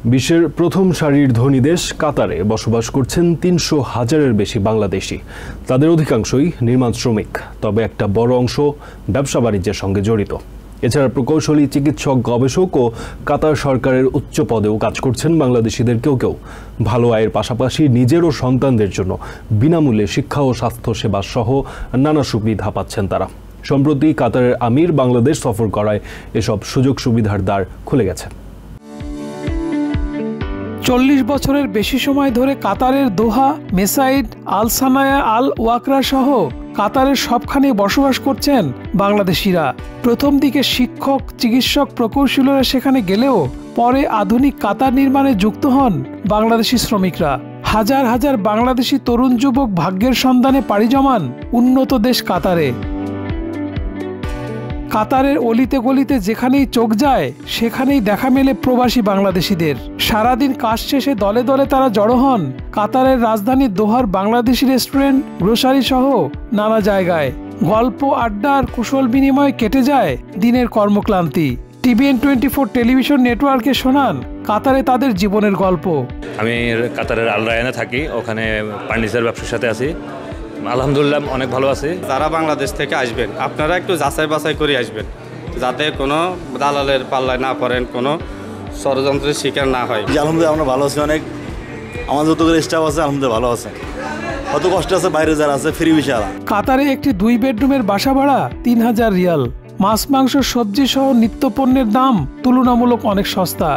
বিশ্বের প্রথম সারির ধনী দেশ কাতারে বসবাস করছেন ৩০০,০০০-এর বেশি বাংলাদেশি। তাদের অধিকাংশই নির্মাণ শ্রমিক, তবে একটা বড় অংশ ব্যবসা বাণিজ্যের সঙ্গে জড়িত। এছাড়া প্রকৌশলী, চিকিৎসক, গবেষক ও কাতার সরকারের উচ্চ পদেও কাজ করছেন বাংলাদেশিদের কেউ কেউ। ভালো আয়ের পাশাপাশি নিজের ও সন্তানদের জন্য বিনামূল্যে শিক্ষা ও স্বাস্থ্যসেবা সহ নানা সুবিধা পাচ্ছেন তারা। সম্প্রতি কাতারের আমির বাংলাদেশ সফর করায় এসব সুযোগ সুবিধার দ্বার খুলে গেছে। ৪০ বছরের বেশি সময় ধরে কাতারের দোহা, মেসাইড, আল সানায়া, আল ওয়াকরা সহ কাতারের সবখানে বসবাস করছেন বাংলাদেশিরা। প্রথম দিকে শিক্ষক, চিকিৎসক, প্রকৌশলীরা সেখানে গেলেও পরে আধুনিক কাতার নির্মাণে যুক্ত হন বাংলাদেশি শ্রমিকরা। হাজার হাজার বাংলাদেশি তরুণ যুবক ভাগ্যের সন্ধানে পাড়ি জমান উন্নত দেশ কাতারে। কাতারের অলিতে গলিতে যেখানেই চোখ যায় সেখানেই দেখা মেলে প্রবাসী বাংলাদেশিদের। সারাদিন কাজ শেষে দলে দলে তারা জড়ো হন কাতারের রাজধানী দোহার বাংলাদেশি রেস্টুরেন্ট, গ্রোসারি সহ নানা জায়গায়। গল্প, আড্ডা আর কুশল বিনিময়ে কেটে যায় দিনের কর্মক্লান্তি। TVN24 টেলিভিশন নেটওয়ার্কে শোনান কাতারে তাদের জীবনের গল্প। আমি কাতারের আল রায়ানে থাকি, ওখানে ফার্নিচার ব্যবসার সাথে আছি। আলহামদুলিল্লাহ অনেক ভালো আছে। যারা বাংলাদেশ থেকে আসবেন আপনারা একটু যাচাই বাছাই করে আসবেন, যাতে কোনো দালালের পাল্লায় না পড়েন, কোনো ষড়যন্ত্রের শিকার না হয়। আলহামদুলিল্লাহ আমরা ভালো আছি, অনেক আমাদের যতগুলো স্টাফ আছে আলহামদুলিল্লাহ ভালো আছে। কত কষ্ট আছে বাইরে যারা আছে ফ্রি বিষয়। কাতারে একটি 2 বেডরুমের বাসা ভাড়া 3000 রিয়াল। মাছ, মাংস, সবজি সহ নিত্যপণ্যের দাম তুলনামূলক অনেক সস্তা।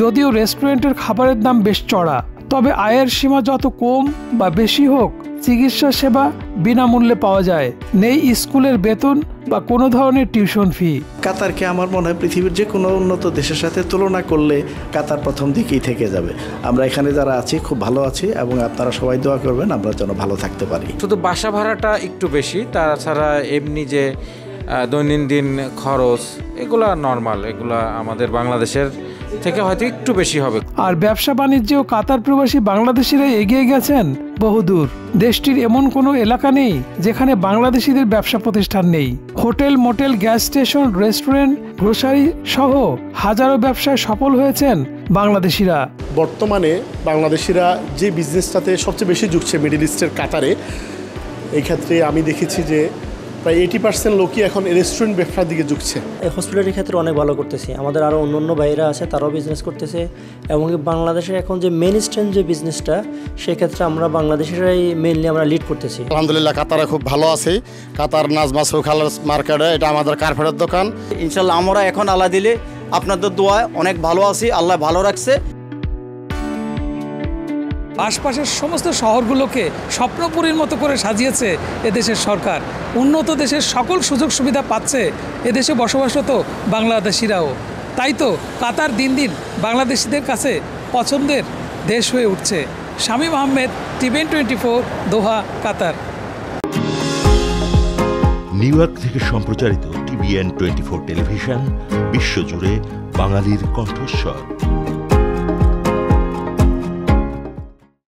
যদিও রেস্টুরেন্টের খাবারের দাম বেশ চড়া, তবে আয়ের সীমা যত কম বা বেশি হোক চিকিৎসা সেবা বিনামূল্যে পাওয়া যায়। নেই স্কুলের বেতন বা কোনো ধরনের টিউশন ফি। কাতারকে আমার মনে হয় পৃথিবীর যে কোনো উন্নত দেশের সাথে তুলনা করলে কাতার প্রথম দিকেই থেকে যাবে। আমরা এখানে যারা আছি খুব ভালো আছি এবং আপনারা সবাই দোয়া করবেন আমরা যেন ভালো থাকতে পারি। শুধু বাসা ভাড়াটা একটু বেশি, তাছাড়া এমনি যে দৈনন্দিন খরচ এগুলা নর্মাল, এগুলা আমাদের বাংলাদেশের থেকে হয়তো একটু বেশি হবে। আর ব্যবসা বাণিজ্যেও কাতার প্রবাসী বাংলাদেশিরা এগিয়ে গেছেন বহুদূর। দেশটির এমন কোনো এলাকা নেই যেখানে বাংলাদেশিদের ব্যবসা প্রতিষ্ঠান নেই। Hotel, motel, gas station, restaurant, grocery সহ হাজারো ব্যবসায় সফল হয়েছেন বাংলাদেশিরা। বর্তমানে বাংলাদেশিরা যে বিজনেসটাতে সবচেয়ে বেশি ঝুঁকছে মিডল ইস্টের কাতারে, এই ক্ষেত্রে আমি দেখেছি যে প্রায় 80% লোকই এখন রেস্টুরেন্ট ব্যবসার দিকে ঝুঁকছে। হসপিটালিটির ক্ষেত্রে অনেক ভালো করতেছি। আমাদের আরও অন্য ভাইরা আছে, তারাও বিজনেস করতেছে। এবং বাংলাদেশের এখন যে মেন স্ট্রিম যে বিজনেসটা, সেক্ষেত্রে আমরা বাংলাদেশেরাই মেনলি আমরা লিড করতেছি। আলহামদুলিল্লাহ কাতারে খুব ভালো আছে। কাতার নাজমা সৌখাল মার্কেটে এটা আমাদের কার্পেটের দোকান। ইনশাল্লাহ আমরা এখন আল্লাহ দিলে আপনাদের দোয়ায় অনেক ভালো আছি, আল্লাহ ভালো রাখছে। আশপাশের সমস্ত শহরগুলোকে স্বপ্নপুরীর মতো করে সাজিয়েছে এদেশের সরকার। উন্নত দেশের সকল সুযোগ সুবিধা পাচ্ছে এদেশে বসবাসরত বাংলাদেশিরাও। তাই তো কাতার দিন দিন বাংলাদেশিদের কাছে পছন্দের দেশ হয়ে উঠছে। শামীম আহমেদ, TVN24, দোহা, কাতার। নিউ ইয়র্ক থেকে সম্প্রচারিত TVN24 টেলিভিশন বিশ্বজুড়ে বাঙালির কণ্ঠস্বর।